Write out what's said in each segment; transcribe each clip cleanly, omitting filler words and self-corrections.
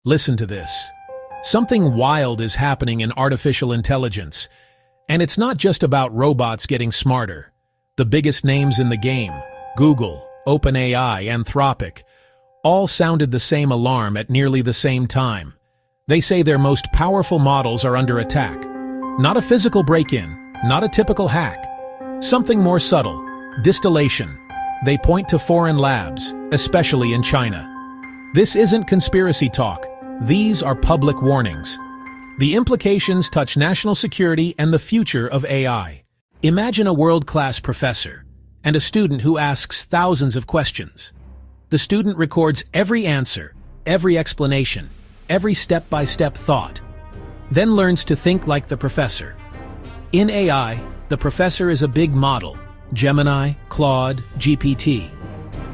Listen to this. Something wild is happening in artificial intelligence. And it's not just about robots getting smarter. The biggest names in the game, Google, OpenAI, Anthropic, all sounded the same alarm at nearly the same time. They say their most powerful models are under attack. Not a physical break-in, not a typical hack. Something more subtle, distillation. They point to foreign labs, especially in China. This isn't conspiracy talk. These are public warnings. The implications touch national security and the future of AI. Imagine a world-class professor and a student who asks thousands of questions. The student records every answer, every explanation, every step-by-step thought, then learns to think like the professor. In AI, the professor is a big model, GEMINI, Claude, GPT.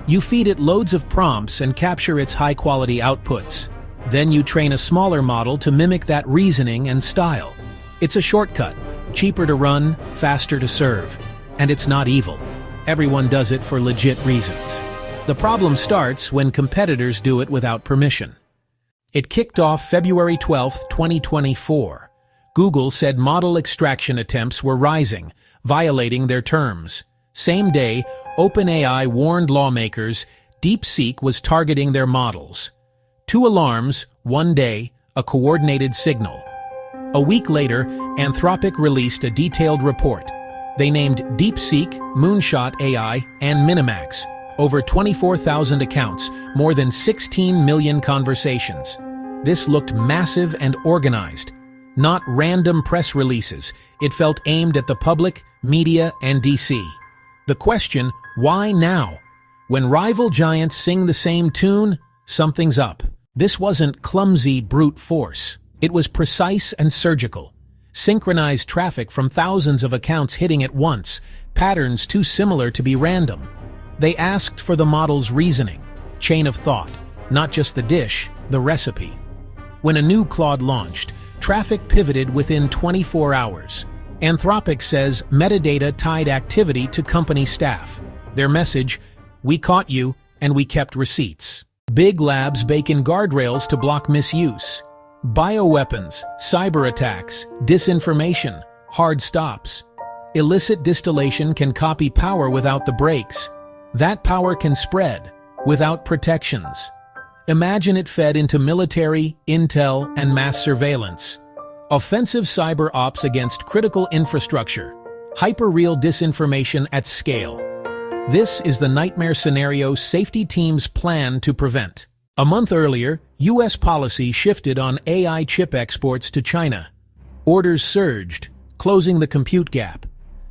You feed it loads of prompts and capture its high-quality outputs. Then you train a smaller model to mimic that reasoning and style. It's a shortcut, cheaper to run, faster to serve. And it's not evil. Everyone does it for legit reasons. The problem starts when competitors do it without permission. It kicked off February 12, 2024. Google said model extraction attempts were rising, violating their terms. Same day, OpenAI warned lawmakers DeepSeek was targeting their models. 2 alarms, 1 day, a coordinated signal. A week later, Anthropic released a detailed report. They named DeepSeek, Moonshot AI, and Miniax. Over 24,000 accounts, more than 16 million conversations. This looked massive and organized. Not random press releases. It felt aimed at the public, media, and DC. The question, why now? When rival giants sing the same tune, something's up. This wasn't clumsy brute force. It was precise and surgical. Synchronized traffic from thousands of accounts hitting at once, patterns too similar to be random. They asked for the model's reasoning, chain of thought, not just the dish, the recipe. When a new Claude launched, traffic pivoted within 24 hours. Anthropic says metadata tied activity to company staff. Their message, "We caught you, and we kept receipts." Big labs bake in guardrails to block misuse. Bioweapons, cyber attacks, disinformation, hard stops. Illicit distillation can copy power without the brakes. That power can spread, without protections. Imagine it fed into military, intel, and mass surveillance. Offensive cyber ops against critical infrastructure. Hyper-real disinformation at scale. This is the nightmare scenario safety teams plan to prevent. A month earlier, U.S. policy shifted on AI chip exports to China. Orders surged, closing the compute gap.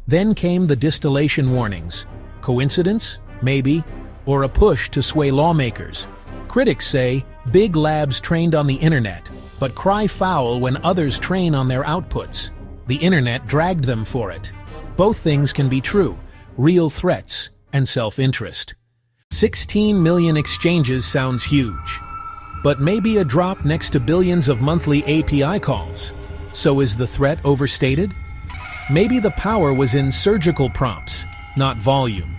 Then came the distillation warnings. Coincidence? Maybe. Or a push to sway lawmakers. Critics say big labs trained on the internet, but cry foul when others train on their outputs. The internet dragged them for it. Both things can be true, real threats and self-interest. 16 million exchanges sounds huge, but maybe a drop next to billions of monthly API calls. So is the threat overstated? Maybe the power was in surgical prompts, not volume.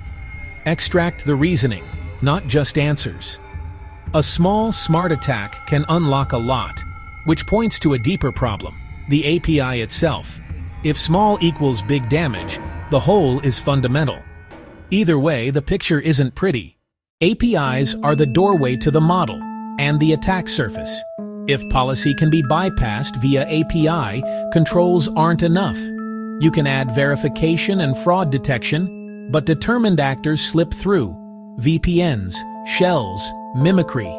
Extract the reasoning, not just answers. A small, smart attack can unlock a lot, which points to a deeper problem, the API itself. If small equals big damage, the whole is fundamental. Either way, the picture isn't pretty. APIs are the doorway to the model and the attack surface. If policy can be bypassed via API, controls aren't enough. You can add verification and fraud detection, but determined actors slip through. VPNs, shells, mimicry.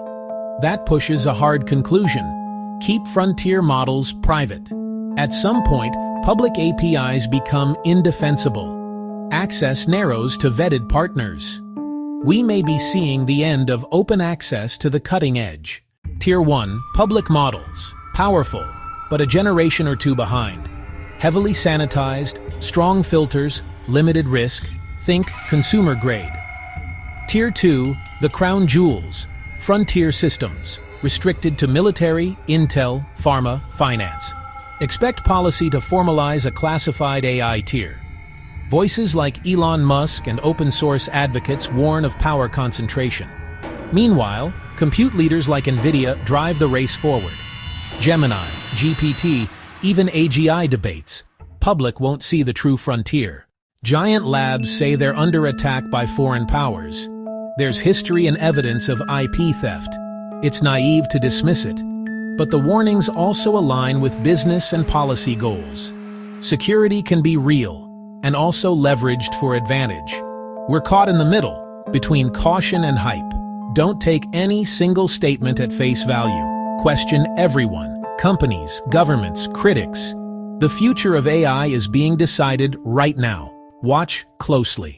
That pushes a hard conclusion. Keep frontier models private. At some point, public APIs become indefensible. Access narrows to vetted partners. We may be seeing the end of open access to the cutting edge. Tier 1, public models. Powerful, but a generation or two behind. Heavily sanitized, strong filters, limited risk. Think consumer grade. Tier 2, the crown jewels. Frontier systems. Restricted to military, intel, pharma, finance. Expect policy to formalize a classified AI tier. Voices like Elon Musk and open source advocates warn of power concentration. Meanwhile, Compute leaders like NVIDIA drive the race forward. GEMINI, GPT, even AGI debates. Public won't see the true frontier. Giant labs say they're under attack by foreign powers. There's history and evidence of IP theft. It's naive to dismiss it. But the warnings also align with business and policy goals. Security can be real, and also leveraged for advantage. We're caught in the middle, between caution and hype. Don't take any single statement at face value. Question everyone, companies, governments, critics. The future of AI is being decided right now. Watch closely.